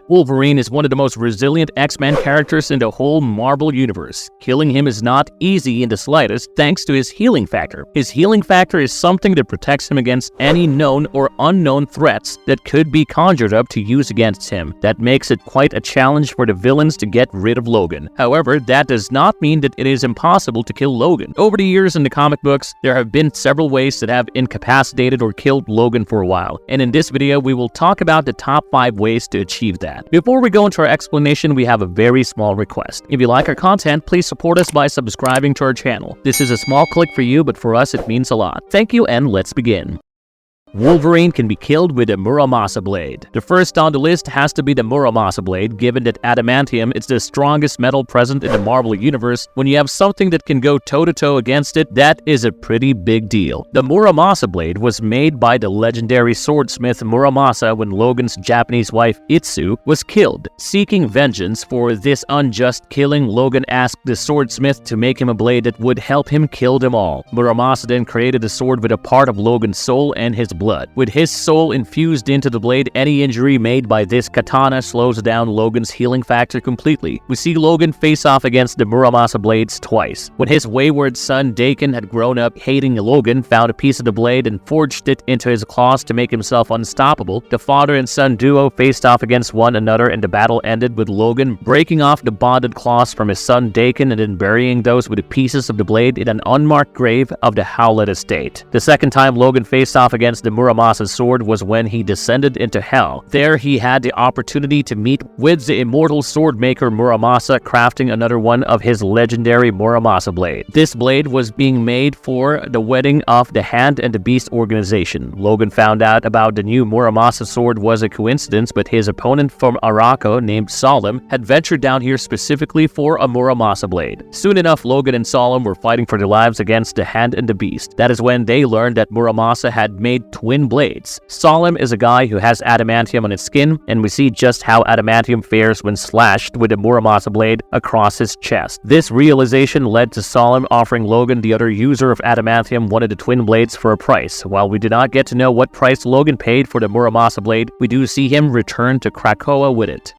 Wolverine is one of the most resilient X-Men characters in the whole Marvel Universe. Killing him is not easy in the slightest thanks to his healing factor. His healing factor is something that protects him against any known or unknown threats that could be conjured up to use against him. That makes it quite a challenge for the villains to get rid of Logan. However, that does not mean that it is impossible to kill Logan. Over the years in the comic books, there have been several ways that have incapacitated or killed Logan for a while, and in this video we will talk about the top 5 ways to achieve that. Before we go into our explanation, we have a very small request. If you like our content, please support us by subscribing to our channel. This is a small click for you, but for us it means a lot. Thank you, and let's begin. Wolverine can be killed with a Muramasa blade. The first on the list has to be the Muramasa blade, given that adamantium is the strongest metal present in the Marvel Universe. When you have something that can go toe-to-toe against it, that is a pretty big deal. The Muramasa blade was made by the legendary swordsmith Muramasa when Logan's Japanese wife Itsu was killed. Seeking vengeance for this unjust killing, Logan asked the swordsmith to make him a blade that would help him kill them all. Muramasa then created a sword with a part of Logan's soul and his blood. With his soul infused into the blade, any injury made by this katana slows down Logan's healing factor completely. We see Logan face off against the Muramasa blades twice. When his wayward son Daken had grown up hating Logan, found a piece of the blade and forged it into his claws to make himself unstoppable, the father and son duo faced off against one another and the battle ended with Logan breaking off the bonded claws from his son Daken and then burying those with the pieces of the blade in an unmarked grave of the Howlett estate. The second time Logan faced off against the Muramasa's sword was when he descended into Hell. There he had the opportunity to meet with the immortal sword maker Muramasa, crafting another one of his legendary Muramasa blade. This blade was being made for the wedding of the Hand and the Beast organization. Logan found out about the new Muramasa sword was a coincidence, but his opponent from Arako named Solemn had ventured down here specifically for a Muramasa blade. Soon enough, Logan and Solemn were fighting for their lives against the Hand and the Beast. That is when they learned that Muramasa had made twin blades. Solemn is a guy who has adamantium on his skin, and we see just how adamantium fares when slashed with a Muramasa blade across his chest. This realization led to Solemn offering Logan, the other user of adamantium, one of the twin blades for a price. While we do not get to know what price Logan paid for the Muramasa blade, we do see him return to Krakoa with it.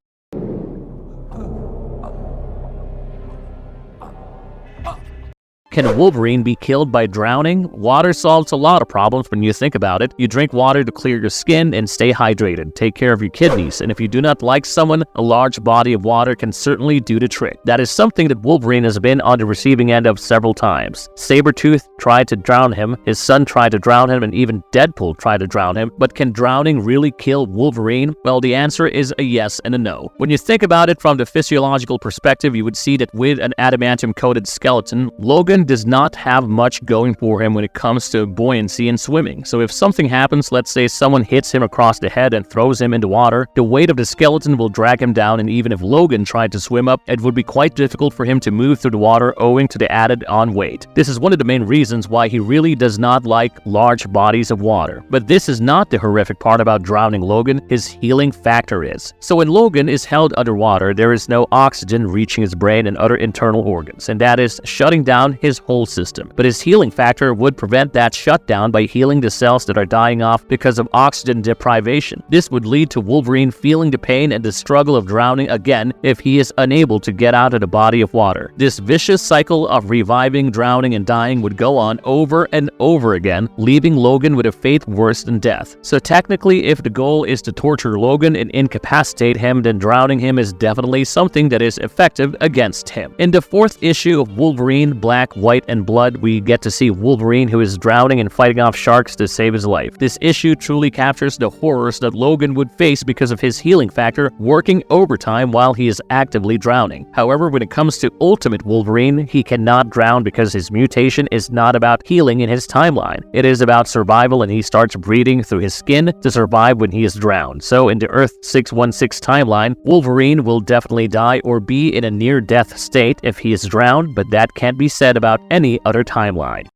Can Wolverine be killed by drowning? Water solves a lot of problems when you think about it. You drink water to clear your skin and stay hydrated, take care of your kidneys, and if you do not like someone, a large body of water can certainly do the trick. That is something that Wolverine has been on the receiving end of several times. Sabretooth tried to drown him, his son tried to drown him, and even Deadpool tried to drown him. But can drowning really kill Wolverine? Well, the answer is a yes and a no. When you think about it from the physiological perspective, you would see that with an adamantium-coated skeleton, Logan does not have much going for him when it comes to buoyancy and swimming. So if something happens, let's say someone hits him across the head and throws him into water, the weight of the skeleton will drag him down, and even if Logan tried to swim up, it would be quite difficult for him to move through the water owing to the added on weight. This is one of the main reasons why he really does not like large bodies of water. But this is not the horrific part about drowning Logan, his healing factor is. So when Logan is held underwater, there is no oxygen reaching his brain and other internal organs, and that is shutting down his whole system. But his healing factor would prevent that shutdown by healing the cells that are dying off because of oxygen deprivation. This would lead to Wolverine feeling the pain and the struggle of drowning again if he is unable to get out of the body of water. This vicious cycle of reviving, drowning, and dying would go on over and over again, leaving Logan with a fate worse than death. So technically, if the goal is to torture Logan and incapacitate him, then drowning him is definitely something that is effective against him. In the 4th issue of Wolverine, Black, White, and Blood, we get to see Wolverine who is drowning and fighting off sharks to save his life. This issue truly captures the horrors that Logan would face because of his healing factor working overtime while he is actively drowning. However, when it comes to Ultimate Wolverine, he cannot drown because his mutation is not about healing in his timeline. It is about survival, and he starts breathing through his skin to survive when he is drowned. So in the Earth 616 timeline, Wolverine will definitely die or be in a near-death state if he is drowned, but that can't be said about any other timeline.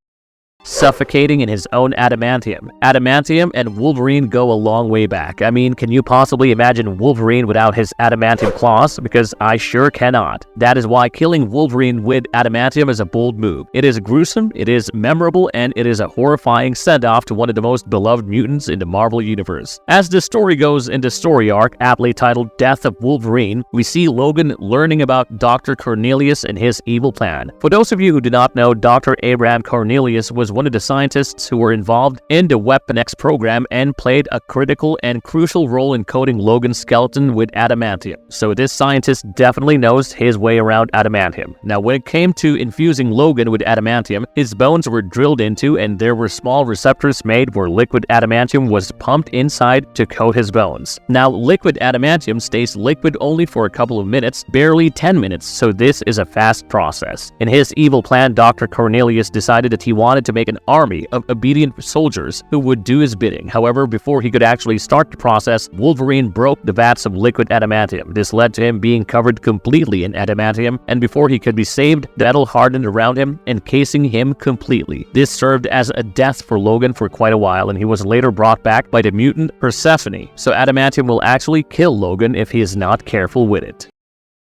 suffocating in his own adamantium. Adamantium and Wolverine go a long way back. I mean, can you possibly imagine Wolverine without his adamantium claws? Because I sure cannot. That is why killing Wolverine with adamantium is a bold move. It is gruesome, it is memorable, and it is a horrifying send-off to one of the most beloved mutants in the Marvel Universe. As the story goes in the story arc, aptly titled Death of Wolverine, we see Logan learning about Dr. Cornelius and his evil plan. For those of you who do not know, Dr. Abraham Cornelius was one of the scientists who were involved in the Weapon X program and played a critical and crucial role in coating Logan's skeleton with adamantium. So this scientist definitely knows his way around adamantium. Now, when it came to infusing Logan with adamantium, his bones were drilled into and there were small receptors made where liquid adamantium was pumped inside to coat his bones. Now, liquid adamantium stays liquid only for a couple of minutes, barely 10 minutes, so this is a fast process. In his evil plan, Dr. Cornelius decided that he wanted to make an army of obedient soldiers who would do his bidding. However, before he could actually start the process, Wolverine broke the vats of liquid adamantium. This led to him being covered completely in adamantium, and before he could be saved, the metal hardened around him, encasing him completely. This served as a death for Logan for quite a while, and he was later brought back by the mutant Persephone. So adamantium will actually kill Logan if he is not careful with it.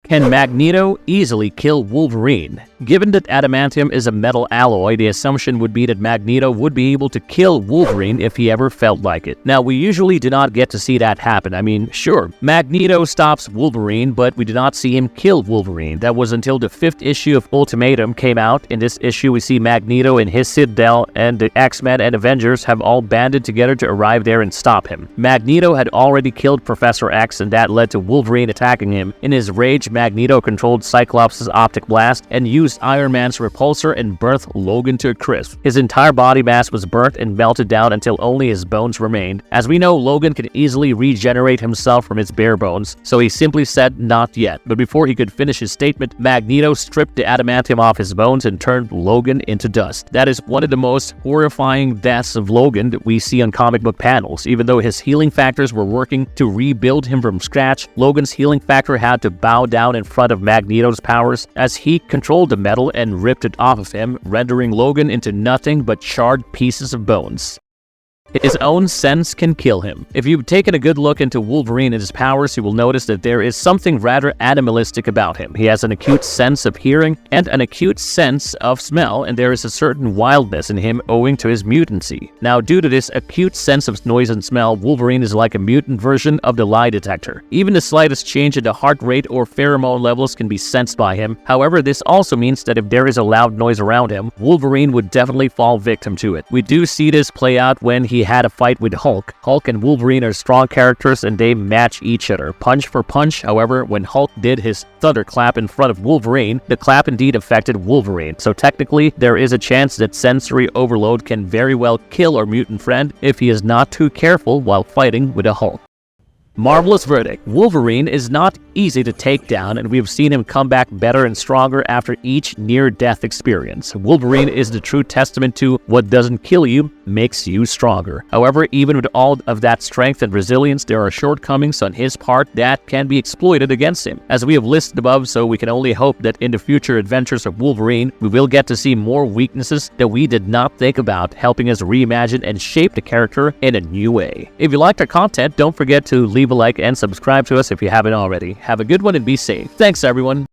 Can Magneto easily kill Wolverine? Given that adamantium is a metal alloy, the assumption would be that Magneto would be able to kill Wolverine if he ever felt like it. Now, we usually do not get to see that happen. I mean, sure, Magneto stops Wolverine, but we do not see him kill Wolverine. That was until the 5th issue of Ultimatum came out. In this issue, we see Magneto and his Citadel, and the X-Men and Avengers have all banded together to arrive there and stop him. Magneto had already killed Professor X, and that led to Wolverine attacking him. In his rage, Magneto controlled Cyclops' optic blast and used Iron Man's repulsor and burnt Logan to a crisp. His entire body mass was burnt and melted down until only his bones remained. As we know, Logan can easily regenerate himself from his bare bones, so he simply said, "Not yet." But before he could finish his statement, Magneto stripped the adamantium off his bones and turned Logan into dust. That is one of the most horrifying deaths of Logan that we see on comic book panels. Even though his healing factors were working to rebuild him from scratch, Logan's healing factor had to bow down in front of Magneto's powers as he controlled the metal and ripped it off of him, rendering Logan into nothing but charred pieces of bones. His own sense can kill him. If you've taken a good look into Wolverine and his powers, you will notice that there is something rather animalistic about him. He has an acute sense of hearing and an acute sense of smell, and there is a certain wildness in him owing to his mutancy. Now, due to this acute sense of noise and smell, Wolverine is like a mutant version of the lie detector. Even the slightest change in the heart rate or pheromone levels can be sensed by him. However, this also means that if there is a loud noise around him, Wolverine would definitely fall victim to it. We do see this play out when he had a fight with Hulk. Hulk and Wolverine are strong characters and they match each other, punch for punch. However, when Hulk did his thunderclap in front of Wolverine, the clap indeed affected Wolverine. So technically, there is a chance that sensory overload can very well kill our mutant friend if he is not too careful while fighting with a Hulk. Marvelous verdict. Wolverine is not easy to take down, and we've seen him come back better and stronger after each near-death experience. Wolverine is the true testament to what doesn't kill you makes you stronger. However, even with all of that strength and resilience, there are shortcomings on his part that can be exploited against him. As we have listed above, so we can only hope that in the future adventures of Wolverine, we will get to see more weaknesses that we did not think about, helping us reimagine and shape the character in a new way. If you liked our content, don't forget to leave a like and subscribe to us if you haven't already. Have a good one and be safe. Thanks, everyone.